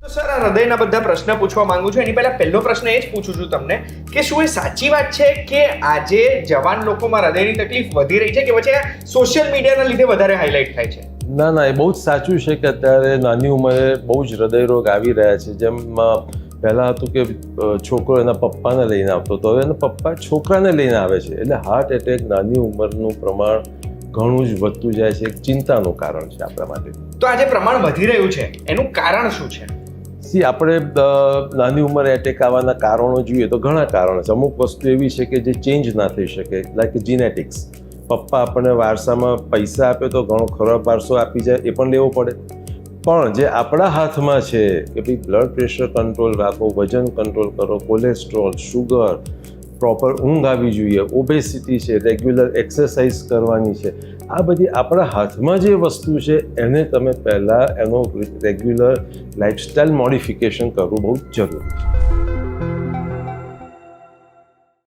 તો સર આ હૃદયના બધા પ્રશ્ન પૂછવા માંગુ છું. એની પહેલા પહેલો પ્રશ્ન એ જ પૂછું છું તમને કે શું એ સાચી વાત છે કે આજે જવાન લોકોમાં હૃદયની તકલીફ વધી રહી છે કે પછી આ સોશિયલ મીડિયાના લીધે વધારે હાઇલાઇટ થાય છે? ના, એ બહુ જ સાચું છે કે અત્યારે નાની ઉંમરે બહુ જ હૃદયરોગ આવી રહ્યા છે. જેમ પહેલાં હતું કે છોકરો એના પપ્પાને લઈને આવતો હતો, હવે એના પપ્પા છોકરાને લઈને આવે છે. એટલે હાર્ટ એટેક નાની ઉંમરનું પ્રમાણ ઘણું જ વધતું જાય છે. એક ચિંતાનું કારણ છે આપણા માટે. તો આજે પ્રમાણ વધી રહ્યું છે એનું કારણ શું છે? આપણે નાની ઉંમરે એટેક આવવાના કારણો જોઈએ તો ઘણા કારણો છે. અમુક વસ્તુ એવી છે કે જે ચેન્જ ના થઈ શકે, લાઈક જીનેટિક્સ. પપ્પા આપણને વારસામાં પૈસા આપે તો ઘણો ખરાબ વારસો આપી જાય, એ પણ લેવો પડે. પણ જે આપણા હાથમાં છે કે ભાઈ બ્લડ પ્રેશર કંટ્રોલ રાખો, વજન કંટ્રોલ કરો, કોલેસ્ટ્રોલ, શુગર, પ્રોપર ઊંઘ આવી જોઈએ, ઓબેસિટી છે, રેગ્યુલર એક્સરસાઇઝ કરવાની છે, આ બધી આપણા હાથમાં જે વસ્તુ છે એને તમે પહેલાં એનો રેગ્યુલર લાઇફસ્ટાઇલ મોડિફિકેશન કરવું બહુ જ જરૂરી છે.